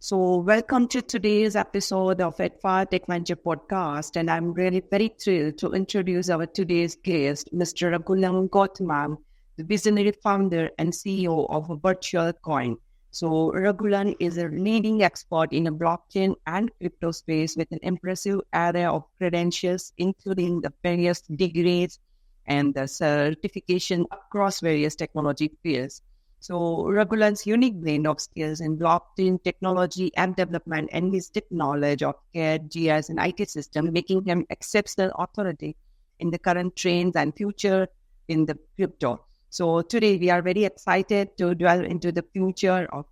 So, welcome to today's episode of adfartech Venture podcast. And I'm really very thrilled to introduce our today's guest, Mr. Raghulan Gowthaman, the visionary founder and CEO of VirtuaCoin. So, Raghulan is a leading expert in the blockchain and crypto space with an impressive array of credentials, including the various degrees and the certification across various technology fields. So Raghulan's unique blend of skills in blockchain technology and development and his deep knowledge of CAD, GIS, and IT system, making him exceptional authority in the current trends and future in the crypto. So today we are very excited to delve into the future of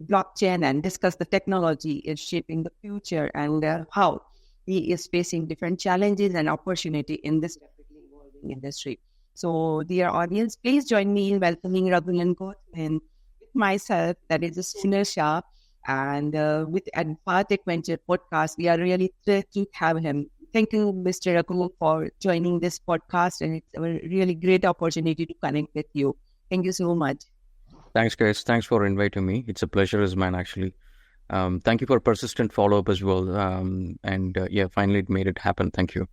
blockchain and discuss the technology is shaping the future and how he is facing different challenges and opportunity in this rapidly evolving industry. So, dear audience, please join me in welcoming Raghulan Gowthaman with myself, that is Sunil Shah, and with adfartech Venture podcast. We are really thrilled to have him. Thank you, Mr. Raghulan, for joining this podcast, and it's a really great opportunity to connect with you. Thank you so much. Thanks, guys. Thanks for inviting me. It's a pleasure as mine, actually. Thank you for persistent follow-up as well. Finally it made it happen. Thank you.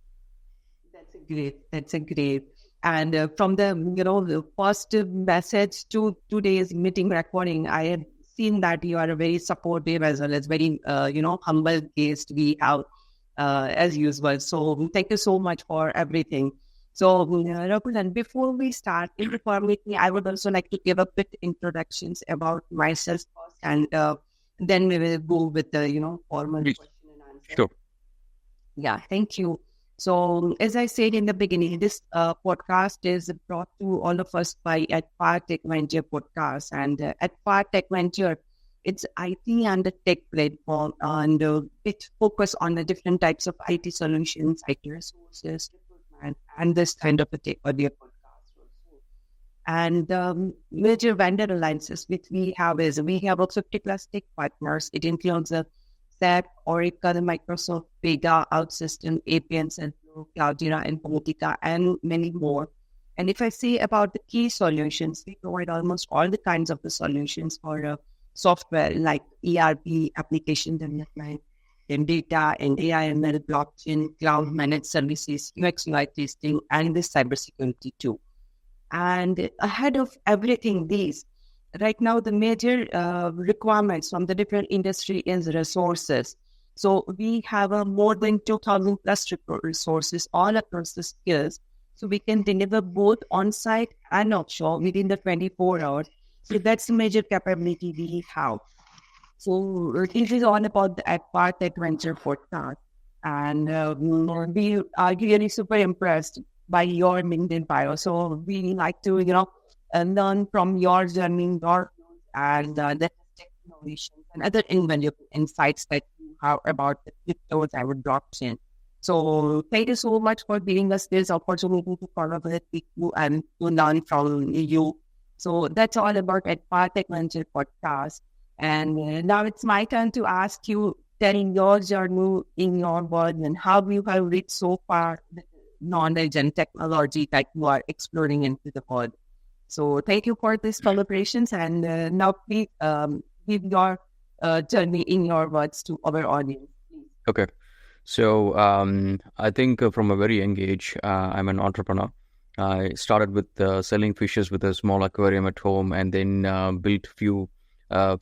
That's a great. And from the first message to today's meeting recording, I have seen that you are a very supportive as well as very, humble guest we have as usual. So thank you so much for everything. So Raghulan, before we start, if you permit me, I would also like to give a bit introductions about myself first, and then we will go with the, formal question and answer. Sure. Yeah, thank you. So, as I said in the beginning, this podcast is brought to all of us by adfartech Venture podcast. And adfartech Venture, it's IT and a tech platform, and it focus on the different types of IT solutions, IT resources, recruitment, and this kind of a tech audio podcast also. And major vendor alliances which we have is we have a 50 plus tech partners. It includes SAP, Oracle, Microsoft, Vega, OutSystem, APN, Central, Cloudera, Informatica, and many more. And if I say about the key solutions, we provide almost all the kinds of the solutions for software like ERP, application development, and data, and AI, and blockchain, cloud managed services, UX UI testing, and this cybersecurity too. And ahead of everything, these right now, the major requirements from the different industry is resources. So we have more than 2,000 plus resources all across the skills. So we can deliver both on-site and offshore within the 24 hours. So that's the major capability we have. So this is all about the adfartech Venture podcast. And we are really super impressed by your LinkedIn bio. So we like to, learn from your journey, and the innovations and other invaluable insights that you have about the cryptos and blockchain. So thank you so much for giving us this opportunity to collaborate with you and to learn from you. So that's all about adfartech Venture podcast. And now it's my turn to ask you, telling your journey in your world and how you have reached so far the knowledge and technology that you are exploring into the world. So thank you for these collaborations, and now please give your journey in your words to our audience. Okay. So I think from a very young age, I'm an entrepreneur. I started with selling fishes with a small aquarium at home, and then built a few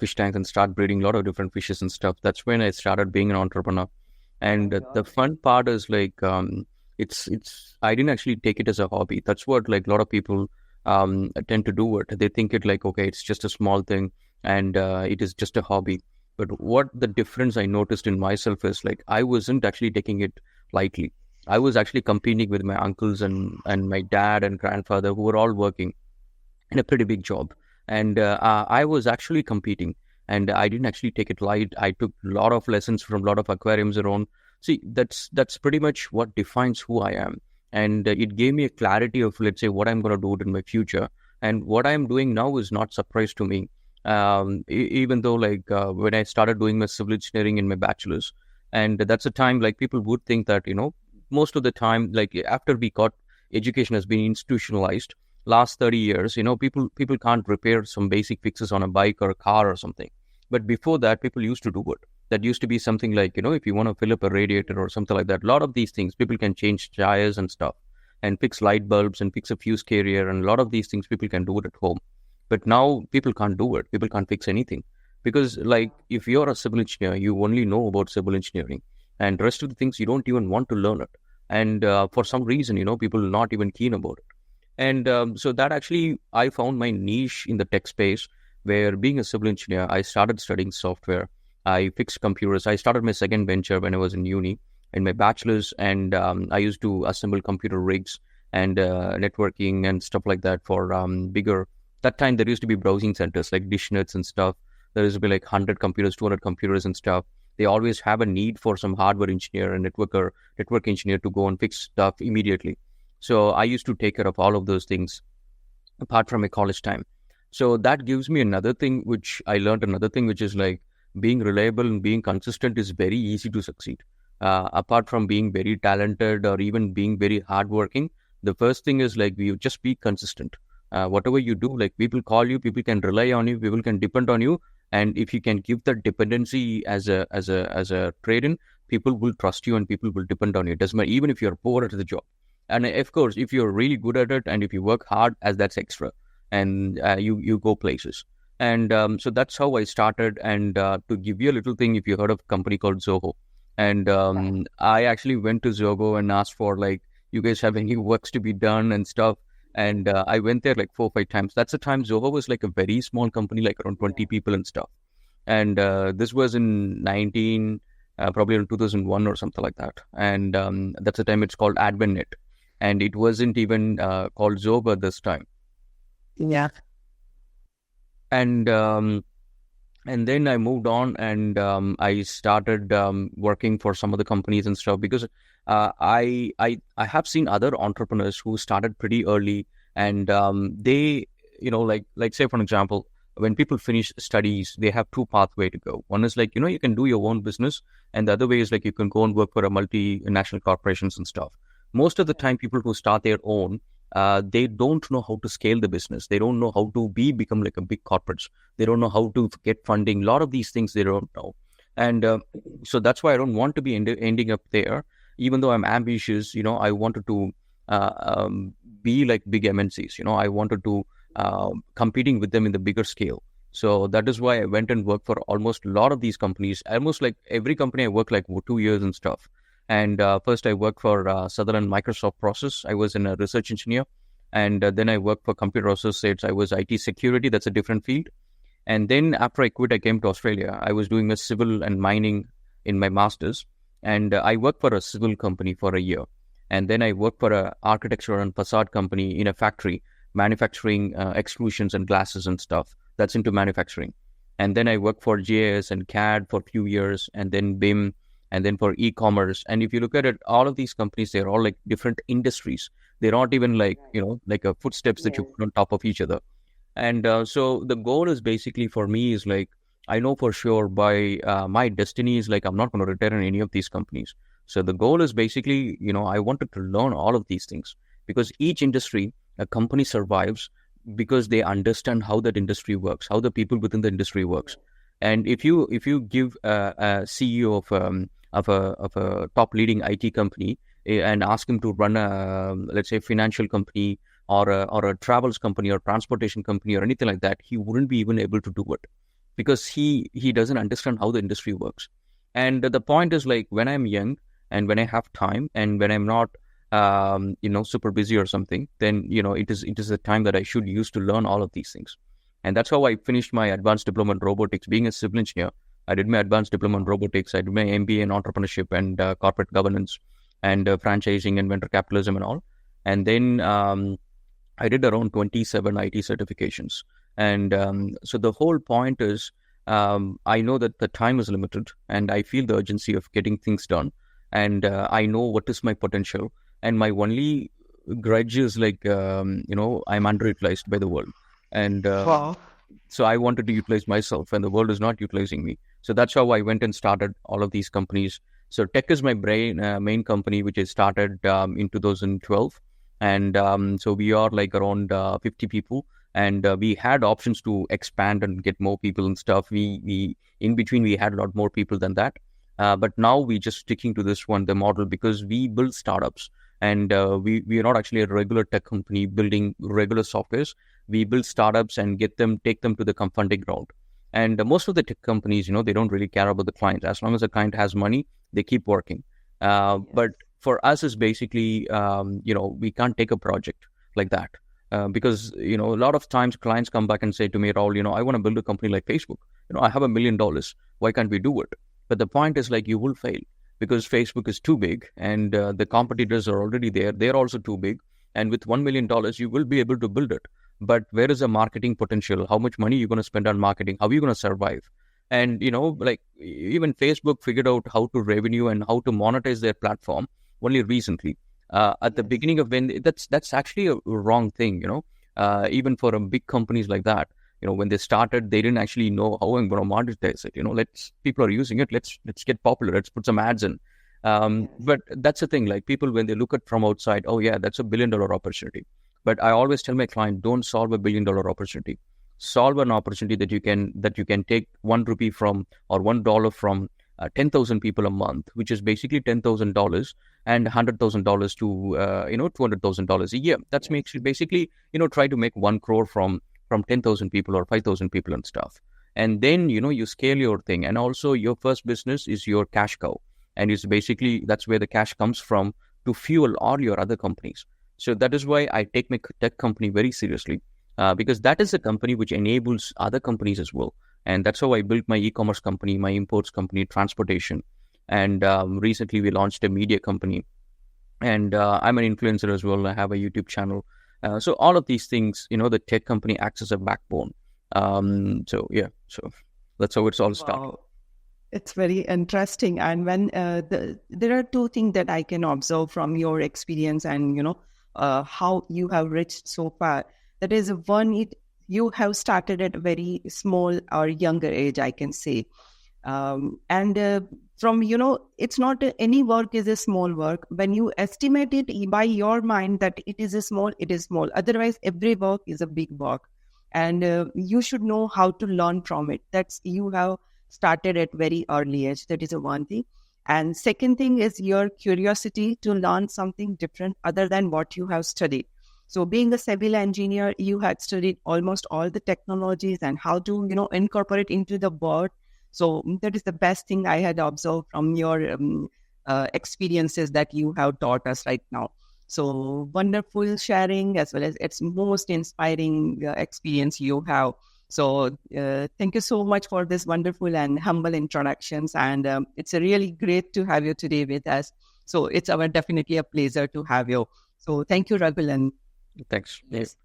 fish tanks and start breeding a lot of different fishes and stuff. That's when I started being an entrepreneur. And the fun part is like, it's I didn't actually take it as a hobby. That's what like a lot of people tend to do it. They think it like, okay, it's just a small thing and it is just a hobby. But what the difference I noticed in myself is like, I wasn't actually taking it lightly. I was actually competing with my uncles and my dad and grandfather who were all working in a pretty big job. And I was actually competing, and I didn't actually take it light. I took a lot of lessons from a lot of aquariums around. See, that's pretty much what defines who I am. And it gave me a clarity of, let's say, what I'm going to do in my future. And what I'm doing now is not surprise to me. Even though like when I started doing my civil engineering in my bachelor's, and that's a time like people would think that, most of the time, like after we got education has been institutionalized, last 30 years, people can't repair some basic fixes on a bike or a car or something. But before that, people used to do it. That used to be something like, if you want to fill up a radiator or something like that, a lot of these things, people can change tires and stuff and fix light bulbs and fix a fuse carrier. And a lot of these things, people can do it at home. But now people can't do it. People can't fix anything. Because like if you're a civil engineer, you only know about civil engineering, and rest of the things you don't even want to learn it. And for some reason, people are not even keen about it. And so that actually, I found my niche in the tech space, where being a civil engineer, I started studying software. I fixed computers. I started my second venture when I was in uni, in my bachelor's, and I used to assemble computer rigs and networking and stuff like that for bigger. That time there used to be browsing centers like dishnets and stuff. There used to be like 100 computers, 200 computers and stuff. They always have a need for some hardware engineer and network engineer to go and fix stuff immediately. So I used to take care of all of those things apart from my college time. So that gives me another thing, which I learned another thing, which is like being reliable and being consistent is very easy to succeed. Apart from being very talented or even being very hardworking, the first thing is like you just be consistent. Whatever you do, like people call you, people can rely on you, people can depend on you. And if you can give that dependency as a trade-in, people will trust you and people will depend on you. It doesn't matter, even if you're poor at the job. And of course, if you're really good at it and if you work hard, as that's extra, and you go places. And so that's how I started. And to give you a little thing, if you heard of a company called Zoho, and I actually went to Zoho and asked for like, you guys have any works to be done and stuff. And I went there like 4 or 5 times. That's the time Zoho was like a very small company, like around 20 people and stuff. And this was in probably in 2001 or something like that. And that's the time it's called AdminNet. And it wasn't even called Zoho at this time. Yeah. And then I moved on, and I started working for some of the companies and stuff, because I have seen other entrepreneurs who started pretty early, and they, like say for example, when people finish studies, they have 2 pathways to go. One is like, you can do your own business, and the other way is like you can go and work for a multinational corporations and stuff. Most of the time, people who start their own, they don't know how to scale the business. They don't know how to become like a big corporates. They don't know how to get funding. A lot of these things they don't know. And so that's why I don't want to be ending up there. Even though I'm ambitious, I wanted to be like big MNCs. I wanted to competing with them in the bigger scale. So that is why I went and worked for almost a lot of these companies. Almost like every company I worked like 2 years and stuff. And first I worked for Sutherland Microsoft Process. I was a research engineer. And then I worked for Computer Associates. I was IT security. That's a different field. And then after I quit, I came to Australia. I was doing a civil and mining in my master's. And I worked for a civil company for a year. And then I worked for an architecture and facade company in a factory, manufacturing extrusions and glasses and stuff. That's into manufacturing. And then I worked for GIS and CAD for a few years, and then BIM, and then for e-commerce. And if you look at it, all of these companies, they're all like different industries. They're not even like, like a footsteps that you put on top of each other. And so the goal is basically for me is like, I know for sure by my destiny is like, I'm not going to retire in any of these companies. So the goal is basically, I wanted to learn all of these things, because each industry, a company survives because they understand how that industry works, how the people within the industry works. And if you give a CEO of a top leading IT company and ask him to run a, let's say, financial company or a travels company or transportation company or anything like that, he wouldn't be even able to do it, because he doesn't understand how the industry works. And the point is like, when I'm young and when I have time and when I'm not super busy or something, then it is a time that I should use to learn all of these things. And that's how I finished my advanced diploma in robotics. Being a civil engineer, I did my advanced diploma in robotics. I did my MBA in entrepreneurship and corporate governance and franchising and venture capitalism and all. And then I did around 27 IT certifications. And so the whole point is, I know that the time is limited, and I feel the urgency of getting things done. And I know what is my potential. And my only grudge is like, I'm underutilized by the world. And Wow. so I wanted to utilize myself, and the world is not utilizing me. So that's how I went and started all of these companies. So tech is my main company, which I started in 2012. And so we are like around 50 people, and we had options to expand and get more people and stuff. We in between we had a lot more people than that, but now we just sticking to this one, the model, because we build startups, and we are not actually a regular tech company building regular softwares. We build startups and take them to the funding round. And most of the tech companies, they don't really care about the client. As long as the client has money, they keep working. But for us, is basically, we can't take a project like that. Because, a lot of times clients come back and say to me, Rahul, I want to build a company like Facebook. I have $1 million. Why can't we do it? But the point is, like, you will fail because Facebook is too big, and the competitors are already there. They're also too big. And with $1 million, you will be able to build it. But where is the marketing potential? How much money are you going to spend on marketing? How are you going to survive? And, like, even Facebook figured out how to revenue and how to monetize their platform only recently. At the beginning of when that's actually a wrong thing, even for big companies like that. When they started, they didn't actually know how I'm going to monetize it. People are using it. Let's get popular. Let's put some ads in. But that's the thing. Like, people, when they look at from outside, oh yeah, that's $1 billion opportunity. But I always tell my client, don't solve $1 billion opportunity. Solve an opportunity that you can take ₹1 from or $1 from 10,000 people a month, which is basically $10,000, and $100,000 to $200,000 a year. That makes you basically try to make 1 crore from 10,000 people or 5,000 people and stuff. And then you scale your thing, and also your first business is your cash cow, and it's basically that's where the cash comes from to fuel all your other companies. So that is why I take my tech company very seriously, because that is a company which enables other companies as well. And that's how I built my e-commerce company, my imports company, transportation. And recently we launched a media company. And I'm an influencer as well. I have a YouTube channel. So all of these things, the tech company acts as a backbone. So that's how it's all started. Wow. It's very interesting. And when there are two things that I can observe from your experience and, how you have reached so far. That is, one, you have started at a very small or younger age, I can say. And from, it's not any work is a small work. When you estimate it by your mind that it is small, it is small. Otherwise, every work is a big work. And you should know how to learn from it. That's you have started at very early age. That is one thing. And second thing is your curiosity to learn something different other than what you have studied. So being a civil engineer, you had studied almost all the technologies and how to, incorporate into the world. So that is the best thing I had observed from your experiences that you have taught us right now. So wonderful sharing, as well as it's most inspiring experience you have. So thank you so much for this wonderful and humble introductions. And it's really great to have you today with us. So it's definitely a pleasure to have you. So thank you, Raghulan. Thanks. Yes.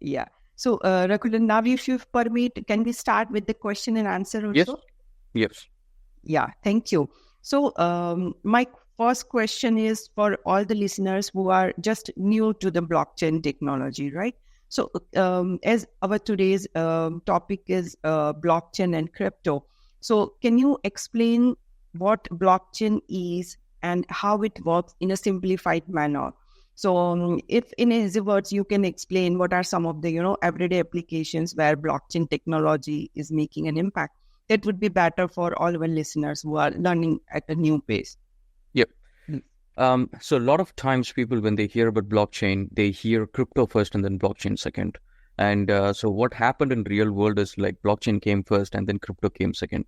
Yeah. So Raghulan, now if you permit, can we start with the question and answer also? Yes. Yeah. Thank you. So my first question is for all the listeners who are just new to the blockchain technology, right? So as our today's topic is blockchain and crypto, so can you explain what blockchain is and how it works in a simplified manner? So if in easy words, you can explain what are some of the, everyday applications where blockchain technology is making an impact, that would be better for all our listeners who are learning at a new pace. Yep. So a lot of times people, when they hear about blockchain, they hear crypto first and then blockchain second. And so what happened in real world is like blockchain came first and then crypto came second.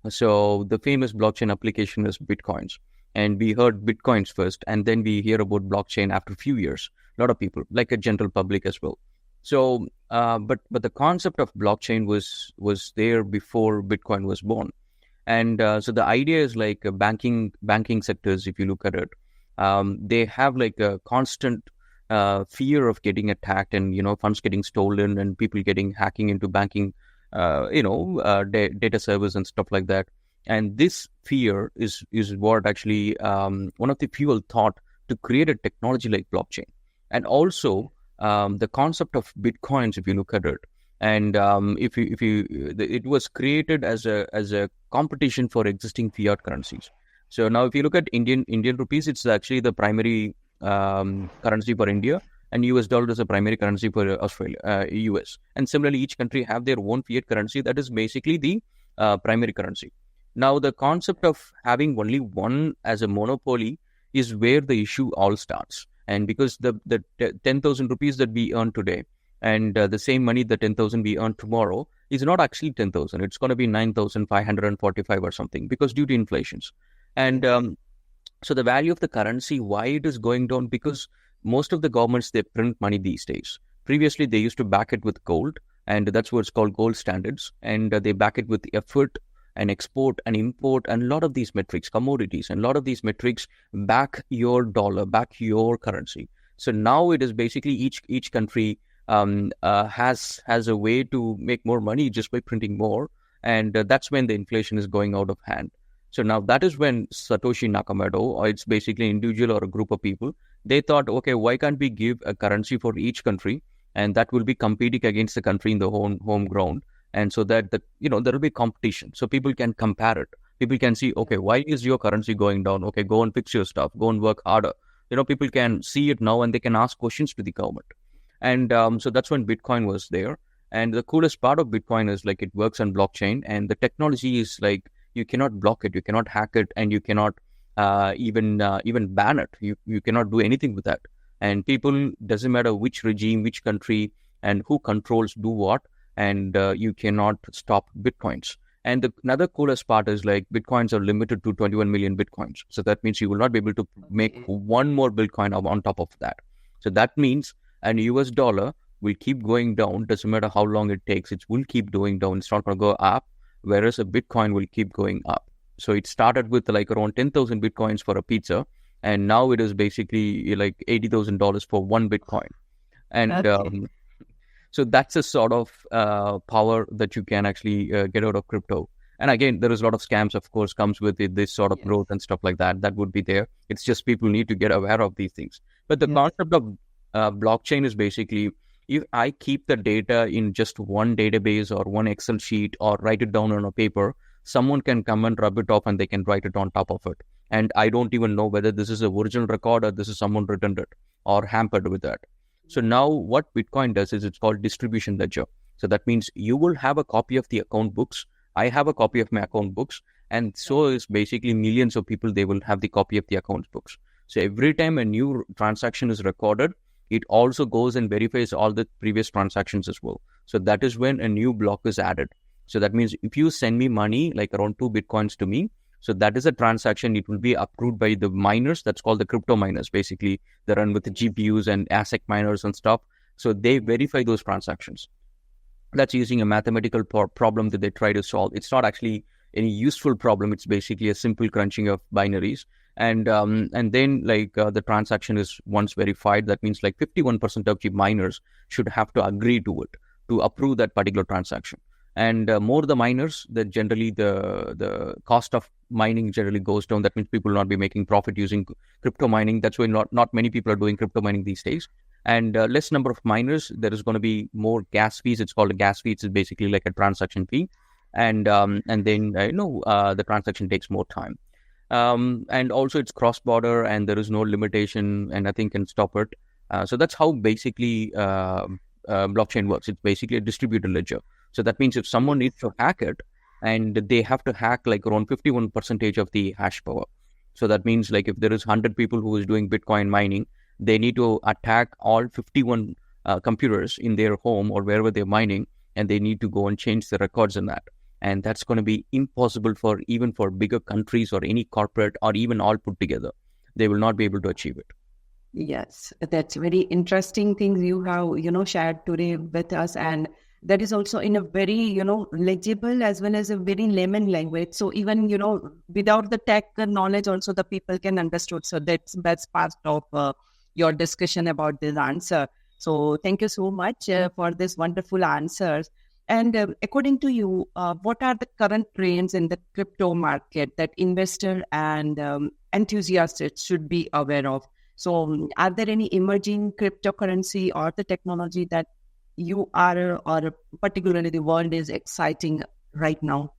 So the famous blockchain application is Bitcoins. And we heard Bitcoins first, and then we hear about blockchain after a few years. A lot of people, like a general public as well. So, but the concept of blockchain was there before Bitcoin was born. And so the idea is like banking sectors, if you look at it, they have like a constant fear of getting attacked and, funds getting stolen and people hacking into banking, data servers and stuff like that. And this fear is what actually one of the fuel thought to create a technology like blockchain. And also the concept of Bitcoins, if you look at it, and it was created as a competition for existing fiat currencies. So now if you look at Indian rupees, it's actually the primary currency for India, and US dollar is a primary currency for Australia, US. And similarly, each country have their own fiat currency that is basically the primary currency. Now, the concept of having only one as a monopoly is where the issue all starts. And because the 10,000 rupees that we earn today and the same money, the 10,000 we earn tomorrow, is not actually 10,000. It's going to be 9,545 or something, because due to inflations. And so the value of the currency, why it is going down? Because most of the governments, they print money these days. Previously, they used to back it with gold, and that's what's called gold standards. And they back it with effort and export and import and a lot of these metrics, commodities, and a lot of these metrics back your dollar, back your currency. So now it is basically each country has a way to make more money just by printing more. And that's when the inflation is going out of hand. So now that is when Satoshi Nakamoto, or it's basically an individual or a group of people, they thought, okay, why can't we give a currency for each country, and that will be competing against the country in the home ground, and so that there will be competition, so people can compare it. People can see, okay, why is your currency going down? Okay, go and fix your stuff, go and work harder. People can see it now, and they can ask questions to the government. And so that's when Bitcoin was there. And the coolest part of Bitcoin is like it works on blockchain, and the technology is like you cannot block it, you cannot hack it, and you cannot even ban it. You cannot do anything with that. And people, doesn't matter which regime, which country, and who controls do what, and you cannot stop Bitcoins. And another coolest part is like Bitcoins are limited to 21 million Bitcoins. So that means you will not be able to make one more Bitcoin on top of that. So that means an US dollar will keep going down. Doesn't matter how long it takes, it will keep going down. It's not going to go up, whereas a Bitcoin will keep going up. So it started with like around 10,000 Bitcoins for a pizza, and now it is basically like $80,000 for one Bitcoin. And so that's a sort of power that you can actually get out of crypto. And again, there is a lot of scams, of course, comes with it, this sort of growth and stuff like that. That would be there. It's just people need to get aware of these things. But the concept of blockchain is basically, if I keep the data in just one database or one Excel sheet or write it down on a paper, someone can come and rub it off and they can write it on top of it. And I don't even know whether this is an original record or this is someone written it or hampered with that. So now what Bitcoin does is it's called distribution ledger. So that means you will have a copy of the account books. I have a copy of my account books. And so is basically millions of people, they will have the copy of the account books. So every time a new transaction is recorded, it also goes and verifies all the previous transactions as well. So that is when a new block is added. So that means if you send me money, like around 2 Bitcoins to me, so that is a transaction. It will be approved by the miners. That's called the crypto miners. Basically, they run with the GPUs and ASIC miners and stuff. So they verify those transactions. That's using a mathematical problem that they try to solve. It's not actually any useful problem. It's basically a simple crunching of binaries. And then like the transaction is once verified, that means like 51% of the miners should have to agree to it to approve that particular transaction. And more the miners, that generally the cost of mining generally goes down. That means people will not be making profit using crypto mining. That's why not many people are doing crypto mining these days. And less number of miners, there is going to be more gas fees. It's called a gas fee. It's basically like a transaction fee. And then the transaction takes more time. And also it's cross-border and there is no limitation and nothing can stop it. So that's how basically blockchain works. It's basically a distributed ledger. So that means if someone needs to hack it, and they have to hack like around 51% of the hash power. So that means like if there is 100 people who is doing Bitcoin mining, they need to attack all 51 computers in their home or wherever they're mining, and they need to go and change the records in that. And that's going to be impossible for even for bigger countries or any corporate or even all put together. They will not be able to achieve it. Yes, that's very interesting things you have, shared today with us. And that is also in a very, legible as well as a very layman language. So even, without the tech knowledge, also the people can understood. So that's part of your discussion about this answer. So thank you so much for this wonderful answers. And according to you, what are the current trends in the crypto market that investor and enthusiasts should be aware of? So are there any emerging cryptocurrency or the technology that you are or particularly the world is exciting right now?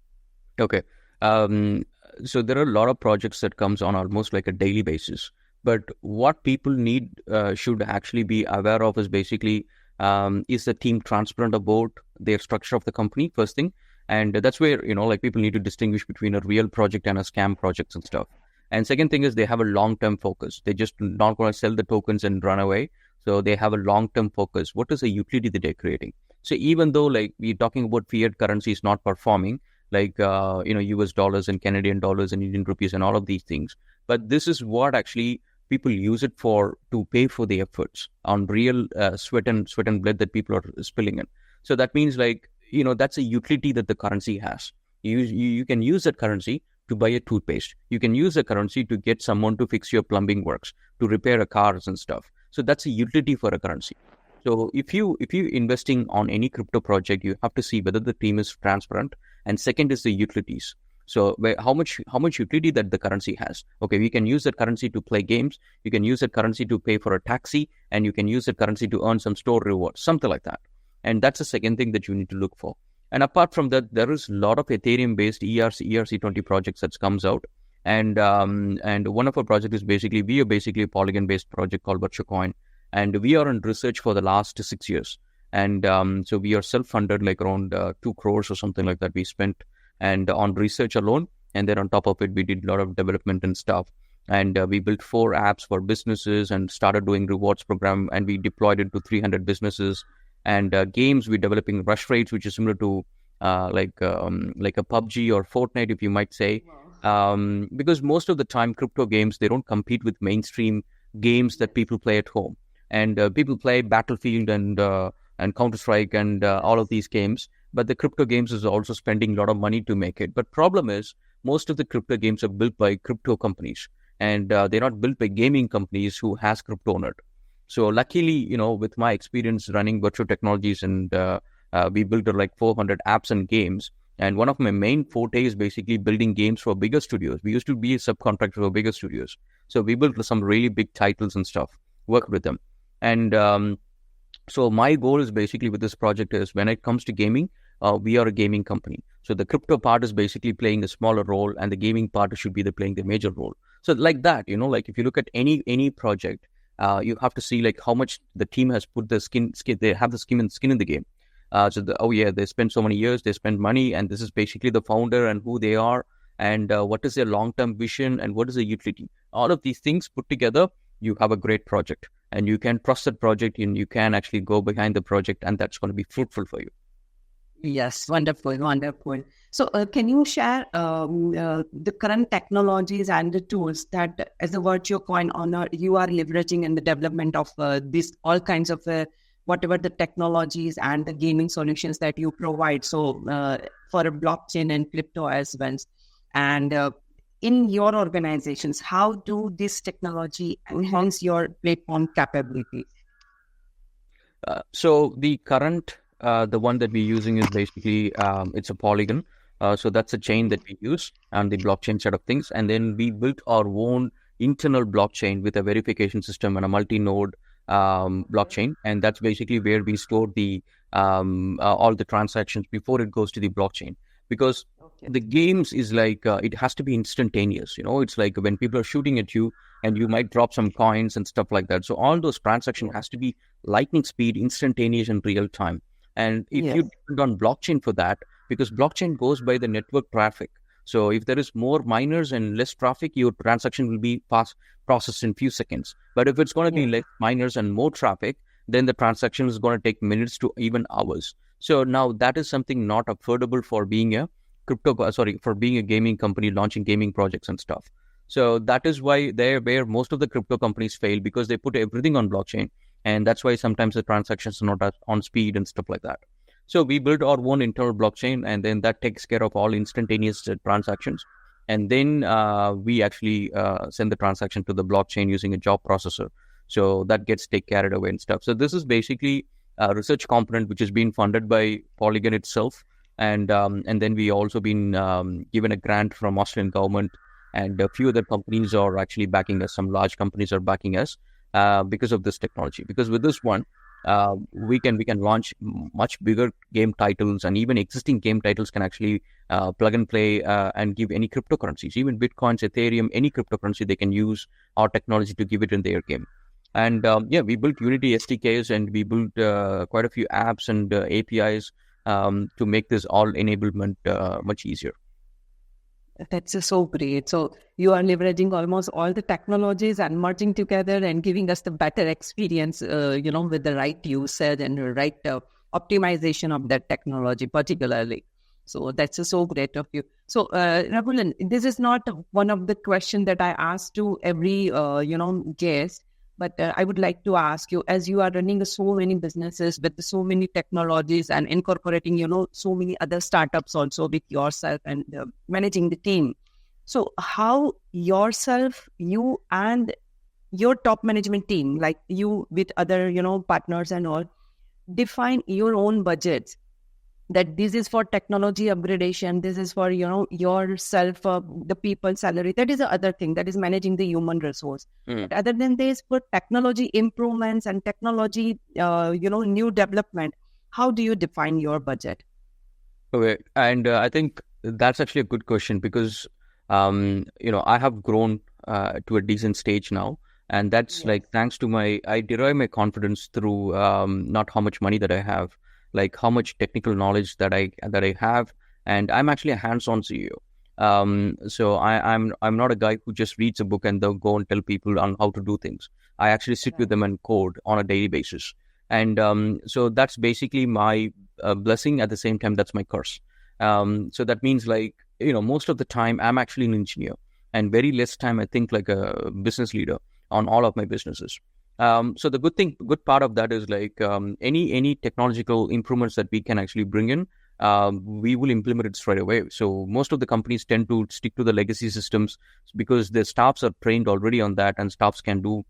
Okay. So there are a lot of projects that comes on almost like a daily basis. But what people should actually be aware of is basically, is the team transparent about their structure of the company, first thing. And that's where, like people need to distinguish between a real project and a scam projects and stuff. And second thing is they have a long-term focus. They just not going to sell the tokens and run away. So they have a long-term focus. What is the utility that they're creating? So even though like we're talking about fiat currencies not performing, like, US dollars and Canadian dollars and Indian rupees and all of these things, but this is what actually people use it for, to pay for the efforts on real sweat and blood that people are spilling in. So that means like, that's a utility that the currency has. You can use that currency to buy a toothpaste. You can use the currency to get someone to fix your plumbing works, to repair a cars and stuff. So that's a utility for a currency. So if you investing on any crypto project, you have to see whether the team is transparent. And second is the utilities. So how much utility that the currency has. Okay, we can use that currency to play games. You can use that currency to pay for a taxi, and you can use that currency to earn some store rewards, something like that. And that's the second thing that you need to look for. And apart from that, there is a lot of Ethereum-based ERC20 projects that comes out. And one of our projects is we are basically a Polygon-based project called VirtuaCoin. And we are in research for the last 6 years. And so we are self-funded, like around 2 crores or something like that we spent and on research alone. And then on top of it, we did a lot of development and stuff. And we built 4 apps for businesses and started doing rewards program. And we deployed it to 300 businesses. And games, we're developing rush rates, which is similar to like a PUBG or Fortnite, if you might say. Wow. Because most of the time, crypto games, they don't compete with mainstream games that people play at home. And people play Battlefield and Counter-Strike and all of these games. But the crypto games is also spending a lot of money to make it. But problem is, most of the crypto games are built by crypto companies. And they're not built by gaming companies who has crypto on it. So luckily, with my experience running Virtua Technologies, and we built like 400 apps and games. And one of my main forte is basically building games for bigger studios. We used to be a subcontractor for bigger studios. So we built some really big titles and stuff, worked with them. And so my goal is basically with this project is when it comes to gaming, we are a gaming company. So the crypto part is basically playing a smaller role and the gaming part should be playing the major role. So like that, like if you look at any project, you have to see like how much the team has put the skin they have the skin in the game. They spend so many years, they spend money, and this is basically the founder and who they are, and what is their long-term vision and what is the utility. All of these things put together, you have a great project, and you can trust that project, and you can actually go behind the project, and that's going to be fruitful for you. Yes, wonderful. So can you share the current technologies and the tools that as a VirtuaCoin owner, you are leveraging in the development of this all kinds of whatever the technologies and the gaming solutions that you provide. So for a blockchain and crypto as well. And in your organizations, how do this technology enhance your platform capability? So the current the one that we're using is basically, it's a Polygon. So that's a chain that we use and the blockchain side of things. And then we built our own internal blockchain with a verification system and a multi-node blockchain. And that's basically where we store the all the transactions before it goes to the blockchain. Because the games is like, it has to be instantaneous. It's like when people are shooting at you and you might drop some coins and stuff like that. So all those transactions has to be lightning speed, instantaneous and real time. And if you depend on blockchain for that, because blockchain goes by the network traffic. So if there is more miners and less traffic, your transaction will be processed in few seconds. But if it's going to be less miners and more traffic, then the transaction is going to take minutes to even hours. So now that is something not affordable for being a for being a gaming company launching gaming projects and stuff. So that is why where most of the crypto companies fail, because they put everything on blockchain. And that's why sometimes the transactions are not on speed and stuff like that. So we built our own internal blockchain, and then that takes care of all instantaneous transactions. And then we actually send the transaction to the blockchain using a job processor. So that gets carried away and stuff. So this is basically a research component which has been funded by Polygon itself. And then we also been given a grant from Australian government, and a few other companies are actually backing us. Some large companies are backing us. Because of this technology. Because with this one, we can launch much bigger game titles, and even existing game titles can actually plug and play and give any cryptocurrencies, even Bitcoins, Ethereum, any cryptocurrency, they can use our technology to give it in their game. And we built Unity SDKs, and we built quite a few apps and APIs to make this all enablement much easier. That's so great. So you are leveraging almost all the technologies and merging together and giving us the better experience, with the right usage and the right optimization of that technology, particularly. So that's so great of you. So, Raghulan, this is not one of the questions that I ask to every, guest. But I would like to ask you, as you are running so many businesses with so many technologies and incorporating, so many other startups also with yourself and managing the team. So how yourself, you and your top management team, like you with other, partners and all, define your own budgets, that this is for technology upgradation, this is for yourself, the people salary, that is the other thing, that is managing the human resource. But other than this, for technology improvements and technology new development, how do you define your budget? Okay, and I think that's actually a good question, because I have grown to a decent stage now, and that's like thanks to I derive my confidence through not how much money that I have, like how much technical knowledge that I have, and I'm actually a hands-on CEO. So I'm not a guy who just reads a book and then go and tell people on how to do things. I actually sit with them and code on a daily basis, and so that's basically my blessing. At the same time, that's my curse. So that means, like, most of the time I'm actually an engineer, and very less time I think like a business leader on all of my businesses. So the good part of that is, like, any technological improvements that we can actually bring in, we will implement it straight away. So most of the companies tend to stick to the legacy systems because their staffs are trained already on that, and staffs can do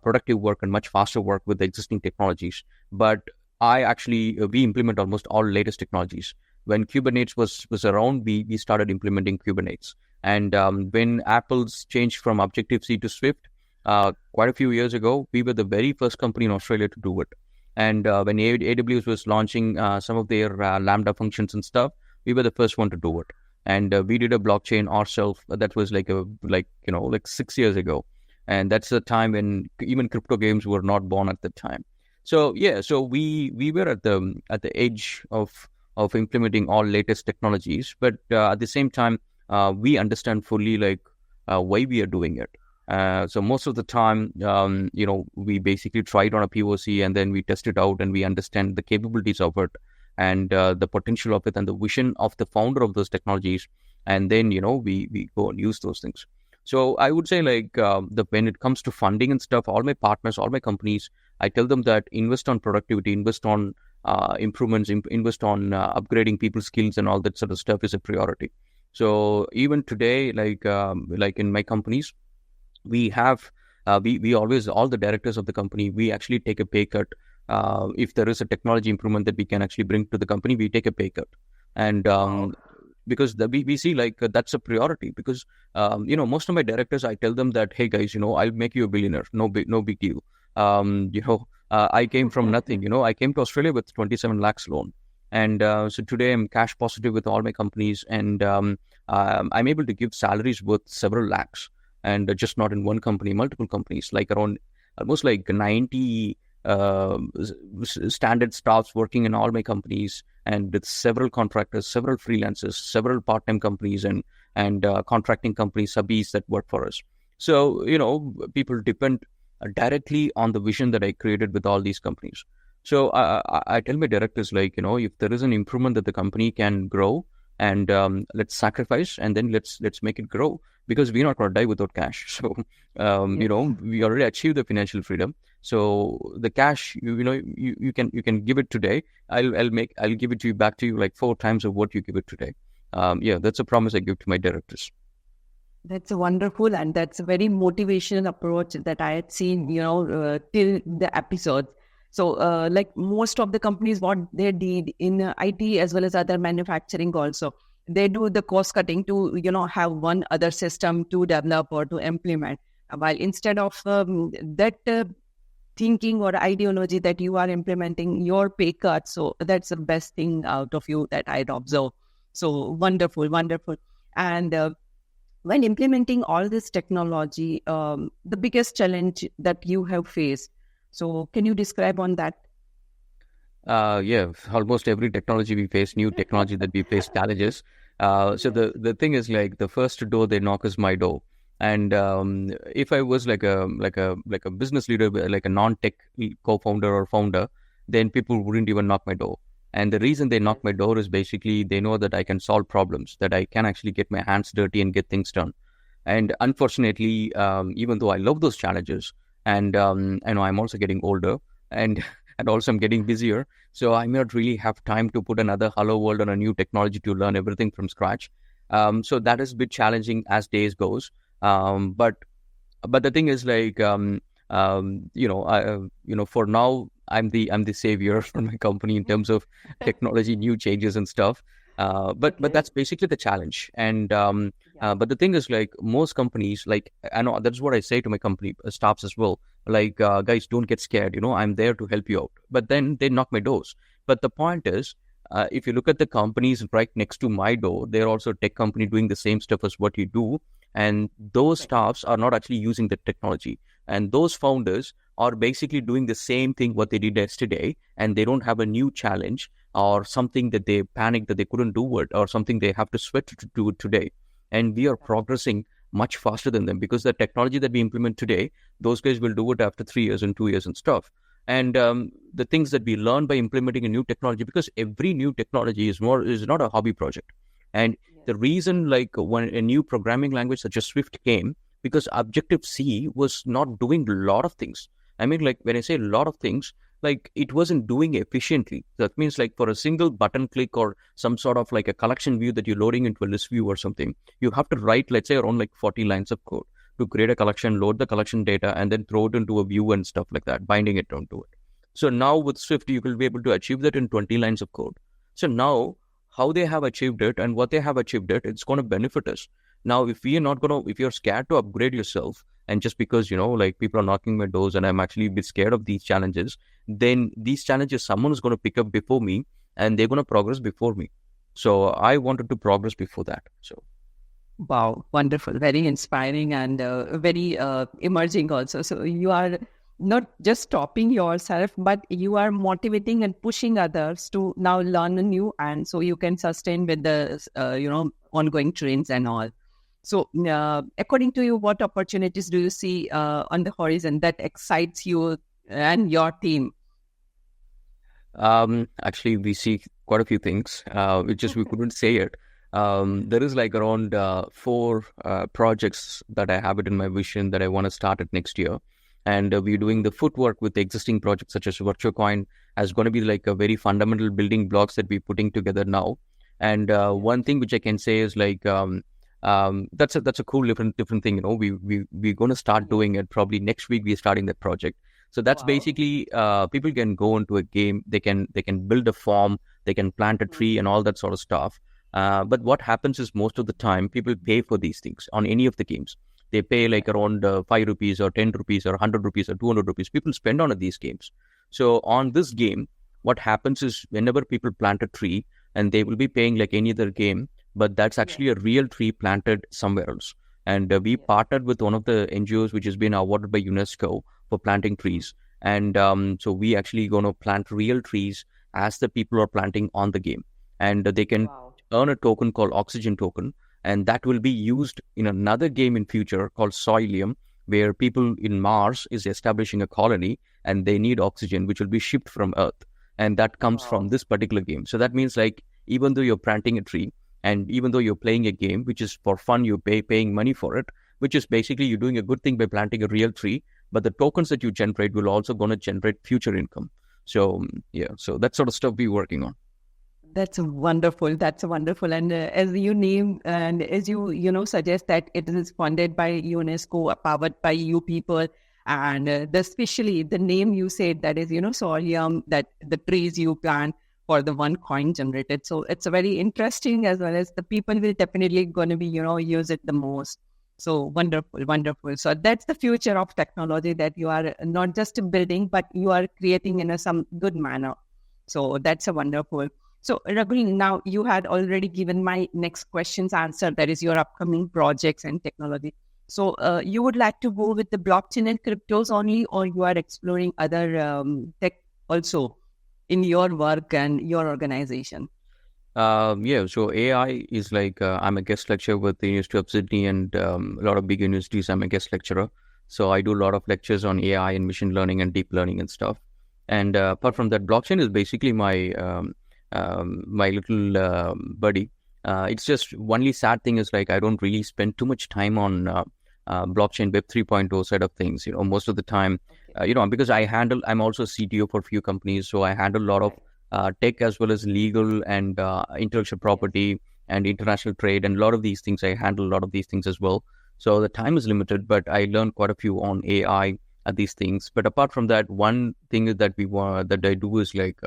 productive work and much faster work with the existing technologies. But we implement almost all latest technologies. When Kubernetes was around, we started implementing Kubernetes. And when Apple's changed from Objective-C to Swift, quite a few years ago, we were the very first company in Australia to do it. And when AWS was launching some of their Lambda functions and stuff, we were the first one to do it. And we did a blockchain ourselves. That was like 6 years ago. And that's the time when even crypto games were not born at the time. So we were at the edge of implementing all latest technologies, but at the same time, we understand fully, like, why we are doing it. So most of the time, we basically try it on a POC, and then we test it out, and we understand the capabilities of it, and the potential of it, and the vision of the founder of those technologies, and then we go and use those things. So I would say, like, when it comes to funding and stuff, all my partners, all my companies, I tell them that invest on productivity, invest on improvements, invest on upgrading people's skills, and all that sort of stuff is a priority. So even today, like in my companies, we have we always, all the directors of the company, we actually take a pay cut. If there is a technology improvement that we can actually bring to the company, we take a pay cut. And because we see, like, that's a priority, because most of my directors, I tell them that, hey guys, I'll make you a billionaire, no big deal. I came from nothing. I came to Australia with 27 lakhs loan, and so today I'm cash positive with all my companies, and I'm able to give salaries worth several lakhs, and just not in one company, multiple companies, like around almost like 90 standard staffs working in all my companies, and with several contractors, several freelancers, several part-time companies, and contracting companies, subbies that work for us. So, people depend directly on the vision that I created with all these companies. So I tell my directors, like, if there is an improvement that the company can grow, and let's sacrifice, and then let's make it grow, because we're not going to die without cash. So we already achieved the financial freedom. So the cash, you can give it today. I'll give it to you back to you like 4 times of what you give it today. That's a promise I give to my directors. That's wonderful, and that's a very motivational approach that I had seen, till the episodes. So, like most of the companies, what they did in IT as well as other manufacturing also, they do the cost cutting to, have one other system to develop or to implement. While instead of that thinking or ideology that you are implementing your pay cut. So that's the best thing out of you that I'd observe. So wonderful, wonderful. And when implementing all this technology, the biggest challenge that you have faced. So can you describe on that? Yeah, almost every technology we face, new technology that we face challenges. So the thing is, like, the first door they knock is my door. And if I was like a business leader, like a non-tech co-founder or founder, then people wouldn't even knock my door. And the reason they knock my door is basically they know that I can solve problems, that I can actually get my hands dirty and get things done. And unfortunately, even though I love those challenges, and I know I'm also getting older, and and also I'm getting busier, so I may not really have time to put another hello world on a new technology to learn everything from scratch. So that is a bit challenging as days goes. But the thing is, like, for now, I'm the savior for my company in terms of technology, new changes and stuff. But that's basically the challenge. And but the thing is, like, most companies, like, I know that's what I say to my company staffs as well. Like, guys, don't get scared. I'm there to help you out. But then they knock my doors. But the point is, if you look at the companies right next to my door, they're also a tech company doing the same stuff as what you do. And those staffs are not actually using the technology. And those founders are basically doing the same thing what they did yesterday, and they don't have a new challenge or something that they panic that they couldn't do it, or something they have to switch to do it today. And we are progressing much faster than them, because the technology that we implement today, those guys will do it after 3 years and 2 years and stuff. And the things that we learn by implementing a new technology, because every new technology is not a hobby project. And the reason, like, when a new programming language such as Swift came, because Objective-C was not doing a lot of things. I mean, like, when I say a lot of things, like, it wasn't doing efficiently. That means, like, for a single button click or some sort of like a collection view that you're loading into a list view or something, you have to write, let's say, around like 40 lines of code to create a collection, load the collection data, and then throw it into a view and stuff like that, binding it onto it. So now with Swift, you will be able to achieve that in 20 lines of code. So now, how they have achieved it and what they have achieved it, it's going to benefit us. Now, if you're scared to upgrade yourself, and just because, like, people are knocking my doors and I'm actually a bit scared of these challenges, then these challenges, someone is going to pick up before me, and they're going to progress before me. So I wanted to progress before that. So. Wow, wonderful, very inspiring, and very emerging also. So you are not just stopping yourself, but you are motivating and pushing others to now learn new, and so you can sustain with the ongoing trends and all. So according to you, what opportunities do you see on the horizon that excites you and your team? Actually, we see quite a few things, which is we couldn't say it. There is like around 4 projects that I have it in my vision that I want to start it next year. And we're doing the footwork with the existing projects such as VirtuaCoin as going to be like a very fundamental building blocks that we're putting together now. And one thing which I can say is like, that's a cool different thing. We're going to start doing it probably next week. We're starting that project. So that's basically people can go into a game. They can build a farm. They can plant a tree and all that sort of stuff. But what happens is most of the time people pay for these things on any of the games. They pay like around 5 rupees or 10 rupees or 100 rupees or 200 rupees. People spend on these games. So on this game, what happens is whenever people plant a tree, and they will be paying like any other game, but that's actually a real tree planted somewhere else. And we partnered with one of the NGOs which has been awarded by UNESCO for planting trees. And so we actually going to plant real trees as the people are planting on the game. And they can earn a token called Oxygen Token. And that will be used in another game in future called Soilium, where people in Mars is establishing a colony and they need oxygen, which will be shipped from Earth. And that comes from this particular game. So that means like, even though you're planting a tree and even though you're playing a game, which is for fun, you're paying money for it, which is basically you're doing a good thing by planting a real tree, but the tokens that you generate will also going to generate future income. So, yeah, so that sort of stuff we're working on. That's wonderful. That's wonderful. And as you name and as you suggest that it is funded by UNESCO, powered by you people, and especially the name you said that is Solium, that the trees you plant for the one coin generated. So it's a very interesting, as well as the people will definitely going to be use it the most. So wonderful, wonderful. So that's the future of technology, that you are not just building, but you are creating in some good manner. So that's a wonderful. So Raghulan, now you had already given my next question's answer. That is your upcoming projects and technology. So you would like to go with the blockchain and cryptos only, or you are exploring other tech also in your work and your organization? Yeah, so AI is like I'm a guest lecturer with the University of Sydney and a lot of big universities. I'm a guest lecturer, so I do a lot of lectures on AI and machine learning and deep learning and stuff. And apart from that, blockchain is basically my little buddy. It's just only sad thing is like I don't really spend too much time on blockchain Web 3.0 side of things. Most of the time, because I'm also CTO for a few companies, so I handle a lot of tech as well as legal and intellectual property and international trade, and a lot of these things. I handle a lot of these things as well. So the time is limited, but I learned quite a few on AI at these things. But apart from that, one thing that I do is like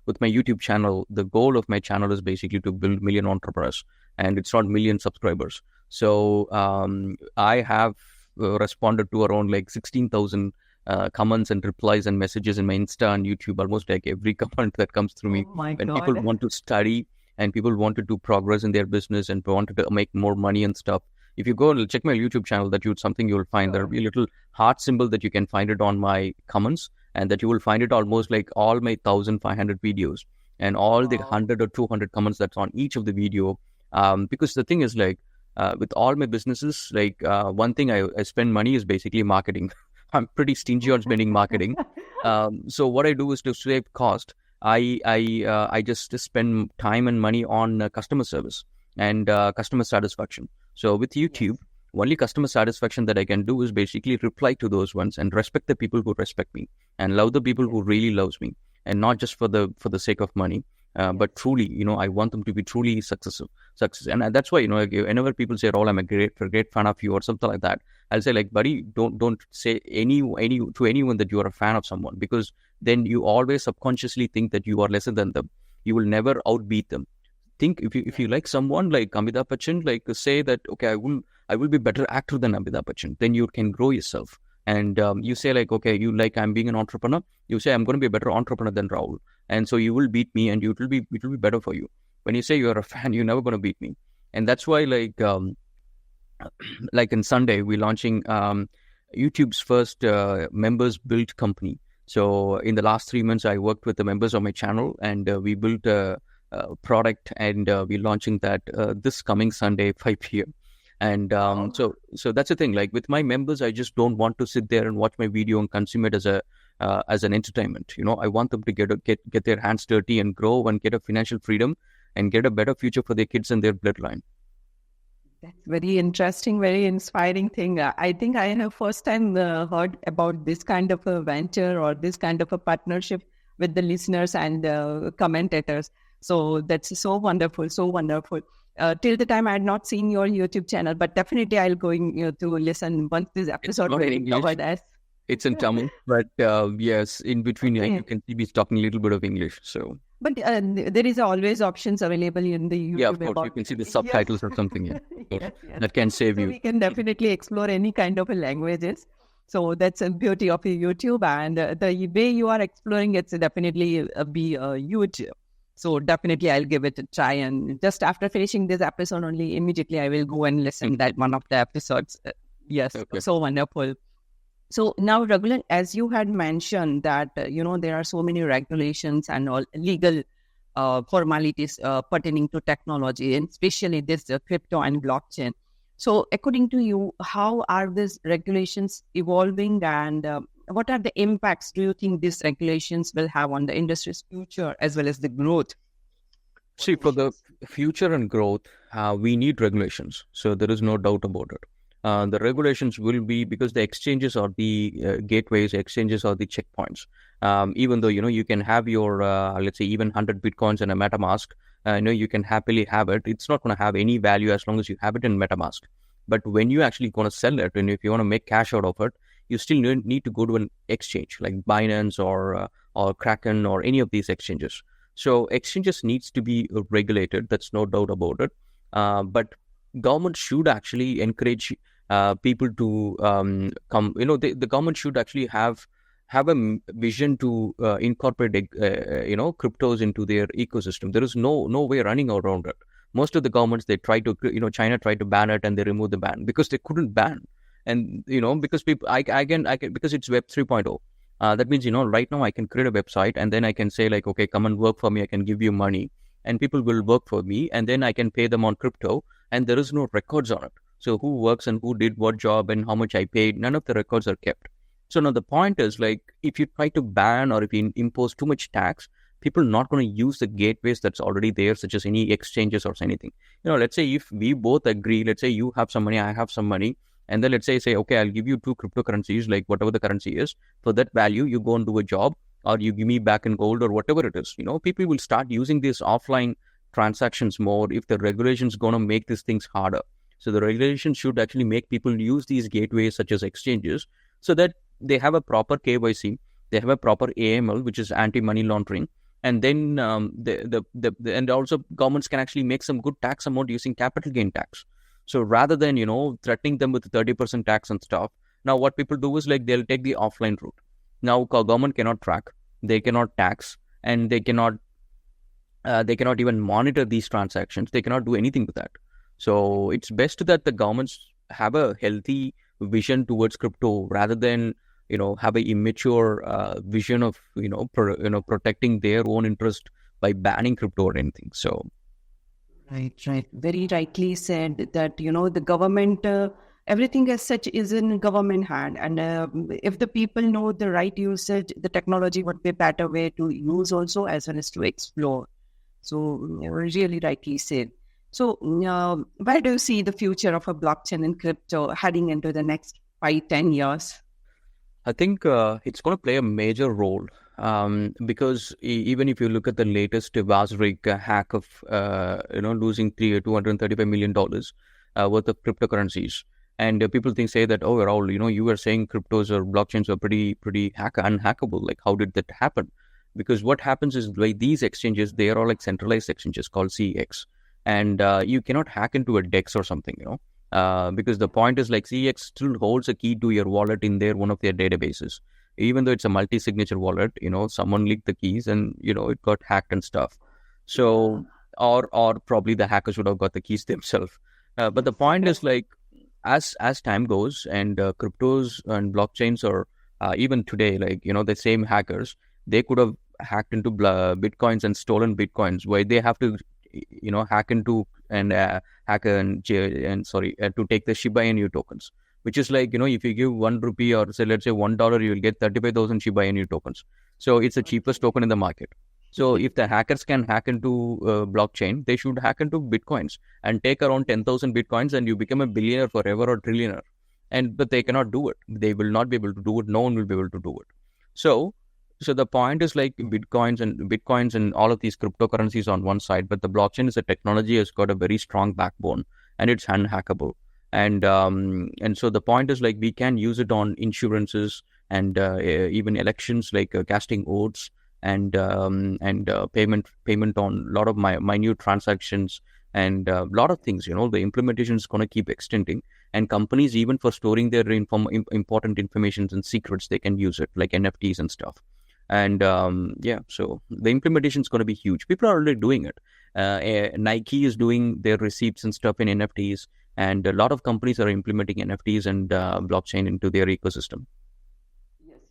with my YouTube channel, the goal of my channel is basically to build million entrepreneurs, and it's not million subscribers. So I have responded to around like 16,000 comments and replies and messages in my Insta and YouTube, almost like every comment that comes through me. Oh my When God. people want to study and people wanted to progress in their business and wanted to make more money and stuff. If you go and check my YouTube channel, something you will find. There will be a little heart symbol that you can find it on my comments, and that you will find it almost like all my 1,500 videos and all the 100 or 200 comments that's on each of the video. Because the thing is like, with all my businesses, like one thing I spend money is basically marketing. I'm pretty stingy on spending marketing. So what I do is to save cost. I just spend time and money on customer service and customer satisfaction. So with YouTube, only customer satisfaction that I can do is basically reply to those ones and respect the people who respect me and love the people who really loves me, and not just for the sake of money. But truly, I want them to be truly success. And that's why, whenever people say, "Oh, I'm a great fan of you" or something like that, I'll say like, buddy, don't say any to anyone that you are a fan of someone, because then you always subconsciously think that you are lesser than them. You will never outbeat them. Think if you like someone like Amitabh Bachchan, like say that, okay, I will be better actor than Amitabh Bachchan. Then you can grow yourself. And you say like, okay, you like I'm being an entrepreneur. You say I'm going to be a better entrepreneur than Rahul, and so you will beat me, and it will be better for you. When you say you're a fan, you're never going to beat me. And that's why like in Sunday, we're launching YouTube's first members built company. So in the last 3 months, I worked with the members of my channel, and we built a product, and we're launching that this coming Sunday, 5 p.m. And so that's the thing. Like with my members, I just don't want to sit there and watch my video and consume it as an entertainment. I want them to get their hands dirty and grow and get a financial freedom and get a better future for their kids and their bloodline. That's very interesting, very inspiring thing. I think I have first time heard about this kind of a venture or this kind of a partnership with the listeners and commentators. So that's so wonderful, so wonderful. Till the time I had not seen your YouTube channel, but definitely I'll going to listen once this episode will be covered as. It's in Tamil, but yes, in between you can see me talking a little bit of English. So, but there is always options available in the YouTube. Yeah, of course, you can see the subtitles or something. Yeah, yes. That can save you. We can definitely explore any kind of languages. So that's a beauty of YouTube, and the way you are exploring it's definitely be huge. So definitely I'll give it a try, and just after finishing this episode only, immediately I will go and listen to that one of the episodes. Yes, okay. So wonderful. So now, Raghulan, as you had mentioned that, there are so many regulations and all legal formalities pertaining to technology, and especially this crypto and blockchain. So according to you, how are these regulations evolving, and what are the impacts do you think these regulations will have on the industry's future as well as the growth? See, for the future and growth, we need regulations. So there is no doubt about it. The regulations will be, because the exchanges are the gateways, exchanges are the checkpoints. Even though, you can have your, let's say, even 100 Bitcoins in a MetaMask, you can happily have it. It's not going to have any value as long as you have it in MetaMask. But when you actually going to sell it, and if you want to make cash out of it, you still need to go to an exchange like Binance or Kraken or any of these exchanges. So exchanges needs to be regulated. That's no doubt about it. But government should actually encourage people to come. The government should actually have a vision to incorporate cryptos into their ecosystem. There is no way running around it. Most of the governments, they try to, China tried to ban it and they removed the ban because they couldn't ban. And because people, I can because it's Web 3.0. That means, right now I can create a website and then I can say like, okay, come and work for me. I can give you money and people will work for me, and then I can pay them on crypto, and there is no records on it. So who works and who did what job and how much I paid, none of the records are kept. So now the point is, like, if you try to ban or if you impose too much tax, people are not going to use the gateways that's already there, such as any exchanges or anything. Let's say if we both agree, let's say you have some money, I have some money, and then let's say, okay, I'll give you 2 cryptocurrencies, like whatever the currency is. For that value, you go and do a job, or you give me back in gold or whatever it is. People will start using these offline transactions more if the regulation's going to make these things harder. So the regulation should actually make people use these gateways such as exchanges, so that they have a proper KYC, they have a proper AML, which is anti-money laundering, and then and also governments can actually make some good tax amount using capital gain tax. So rather than threatening them with 30% tax and stuff, now what people do is like they'll take the offline route. Now government cannot track, they cannot tax, and they cannot even monitor these transactions. They cannot do anything with that. So it's best that the governments have a healthy vision towards crypto rather than have a immature vision of protecting their own interest by banning crypto or anything. So right, very rightly said that the government, everything as such is in government hand, and if the people know the right usage, the technology would be a better way to use also, as well as to explore. So really rightly said. So where do you see the future of a blockchain and crypto heading into the next 5-10 years? I think it's going to play a major role because even if you look at the latest Vasrik hack of losing $235 million worth of cryptocurrencies, and people say that, oh, Rahul, you were saying cryptos or blockchains are pretty unhackable. Like, how did that happen? Because what happens is, like, these exchanges, they are all like centralized exchanges called CEX, and you cannot hack into a DEX or something, because the point is, like, CEX still holds a key to your wallet in one of their databases. Even though it's a multi-signature wallet, someone leaked the keys and, it got hacked and stuff. So, or probably the hackers would have got the keys themselves. But the point is, like, as time goes and cryptos and blockchains are even today, like, the same hackers, they could have hacked into bitcoins and stolen bitcoins. Why they have to, hack into and to take the Shiba Inu tokens, which is like, if you give 1 rupee or say, let's say $1, you will get 35,000 Shiba Inu tokens. So it's the cheapest token in the market. So if the hackers can hack into blockchain, they should hack into bitcoins and take around 10,000 bitcoins, and you become a billionaire forever or trillionaire. But they cannot do it. They will not be able to do it. No one will be able to do it. So the point is, like, bitcoins and all of these cryptocurrencies on one side, but the blockchain is a technology has got a very strong backbone and it's unhackable. And so the point is, like, we can use it on insurances and even elections, like casting votes and payment on a lot of minute transactions and a lot of things. The implementation is going to keep extending, and companies, even for storing their important information and secrets, they can use it, like NFTs and stuff. And so the implementation is going to be huge. People are already doing it. Nike is doing their receipts and stuff in NFTs, and a lot of companies are implementing NFTs and blockchain into their ecosystem.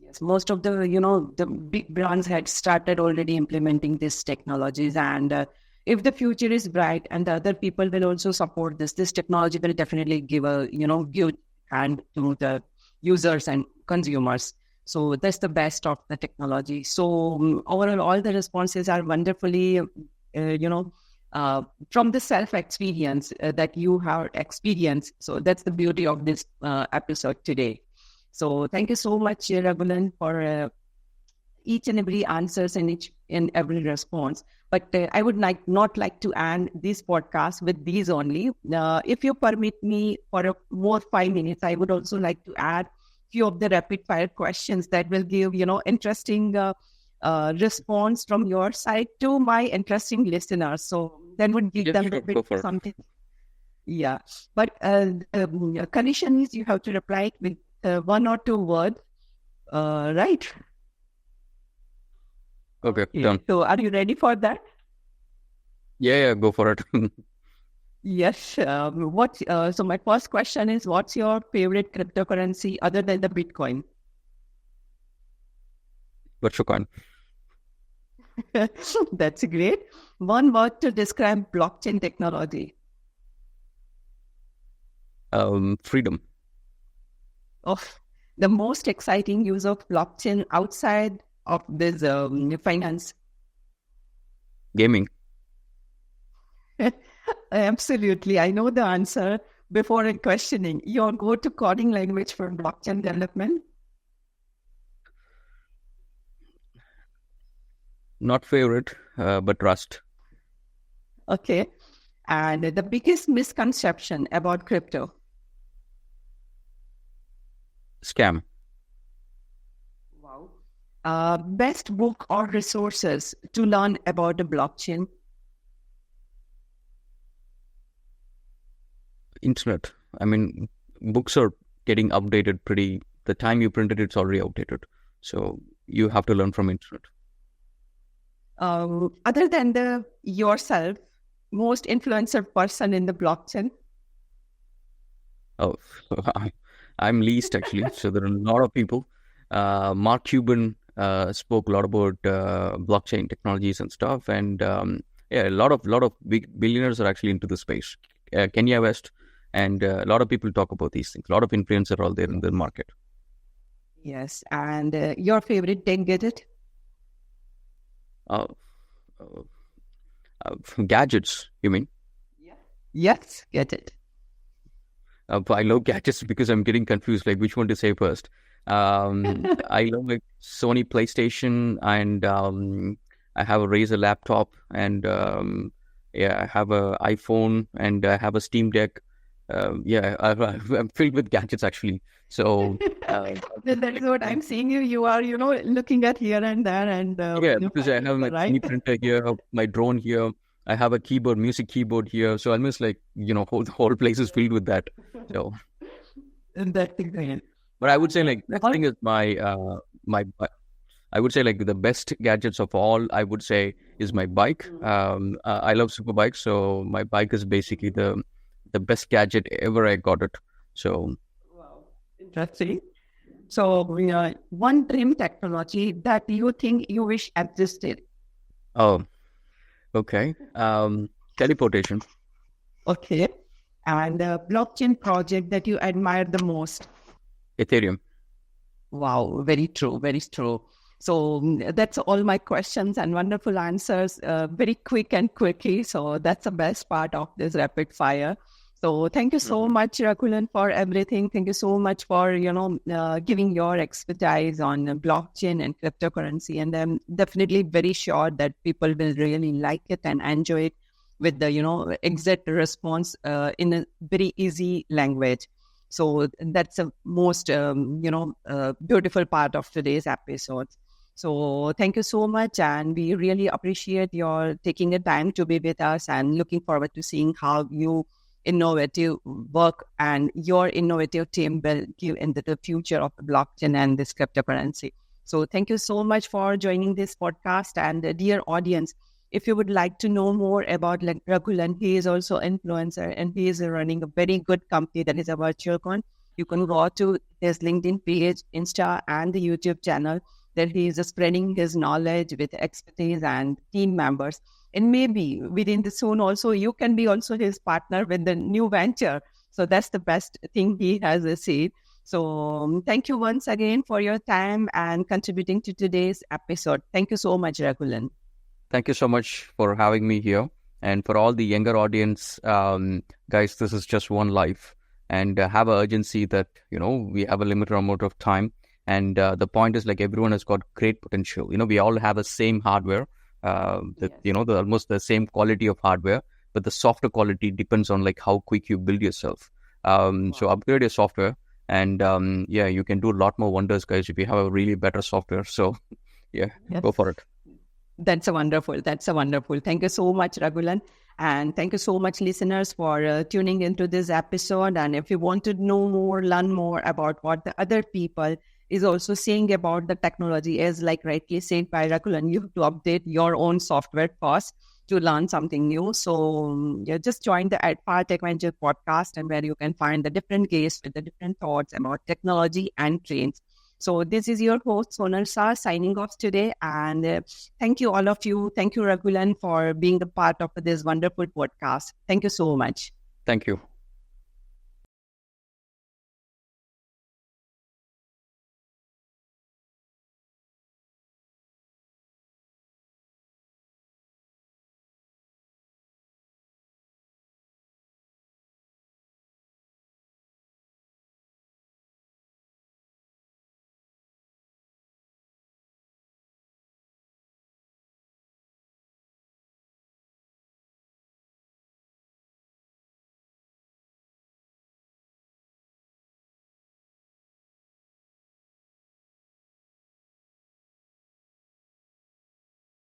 Yes. Most of the big brands had started already implementing these technologies, and if the future is bright and the other people will also support this technology will definitely give a good hand to the users and consumers. So that's the best of the technology. So overall, all the responses are wonderfully, from the self-experience that you have experienced. So that's the beauty of this episode today. So thank you so much, Raghulan, for each and every answers and each and every response. But I would not like to end this podcast with these only. If you permit me for more 5 minutes, I would also like to add few of the rapid fire questions that will give interesting response from your side to my interesting listeners. So that would give them a bit something. Yeah. But the condition is you have to reply it with one or two words, right? Okay, done. So are you ready for that? Yeah, go for it. Yes. So my first question is, what's your favorite cryptocurrency other than the Bitcoin? VirtuaCoin. That's great. One word to describe blockchain technology. Freedom. Of the most exciting use of blockchain outside of this finance. Gaming. Absolutely. I know the answer before questioning. Your go-to coding language for blockchain development? Not favorite, but Rust. Okay. And the biggest misconception about crypto? Scam. Wow. Best book or resources to learn about the blockchain? Internet. I mean, books are getting updated the time you printed it's already outdated. So you have to learn from internet. Other than yourself, most influencer person in the blockchain? Oh, I'm least actually. So there are a lot of people. Mark Cuban spoke a lot about blockchain technologies and stuff, and yeah, a lot of big billionaires are actually into the space. Kanye West, and a lot of people talk about these things. A lot of influencers are all there in the market. Yes, and your favorite tech gadget? Gadgets, you mean? Yeah. Yes, get it. I love gadgets because I'm getting confused, like which one to say first. I love like Sony PlayStation, and I have a Razer laptop, and yeah, I have a iPhone, and I have a Steam Deck. Yeah, I'm filled with gadgets actually. So that's what I'm seeing you. You are, looking at here and there, and yeah, because I have my 3D printer here, my drone here. I have a keyboard, music keyboard here. So almost like, the whole place is filled with that. So that's great. But I would say like that thing is I would say like the best gadgets of all, I would say, is my bike. I love super bikes, so my bike is basically the best gadget ever I got it. So wow, interesting. So one dream technology that you think you wish existed? Oh, okay. Teleportation. Okay. And the blockchain project that you admire the most? Ethereum. Wow, very true, very true. So that's all my questions and wonderful answers, very quick and quickie. So that's the best part of this rapid fire. So thank you so much, Raghulan, for everything. Thank you so much for, giving your expertise on blockchain and cryptocurrency. And I'm definitely very sure that people will really like it and enjoy it with the, exact response in a very easy language. So that's the most, beautiful part of today's episode. So thank you so much. And we really appreciate your taking the time to be with us, and looking forward to seeing how you innovative work and your innovative team will give into the future of the blockchain and this cryptocurrency. So thank you so much for joining this podcast. And dear audience, if you would like to know more about Raghulan, he is also influencer, and he is running a very good company that is a VirtuaCoin. You can go to his LinkedIn page, Insta, and the YouTube channel, that he is spreading his knowledge with expertise and team members. And maybe within the soon also, you can be also his partner with the new venture. So that's the best thing he has said. So thank you once again for your time and contributing to today's episode. Thank you so much, Raghulan. Thank you so much for having me here. And for all the younger audience, guys, this is just one life. And have an urgency that, we have a limited amount of time. And the point is, like, everyone has got great potential. We all have the same hardware, almost the same quality of hardware, but the software quality depends on like how quick you build yourself. So upgrade your software, and yeah, you can do a lot more wonders, guys, if you have a really better software. So yeah, go for it. That's a wonderful. Thank you so much, Raghulan. And thank you so much, listeners, for tuning into this episode. And if you want to know more, learn more about what the other people is also saying about the technology, as like rightly said by Raghulan, you have to update your own software first to learn something new. So just join the adfartech Venture podcast, and where you can find the different guests with the different thoughts about technology and trends. So this is your host, Sonal Shah, signing off today. And thank you, all of you. Thank you, Raghulan, for being a part of this wonderful podcast. Thank you so much. Thank you.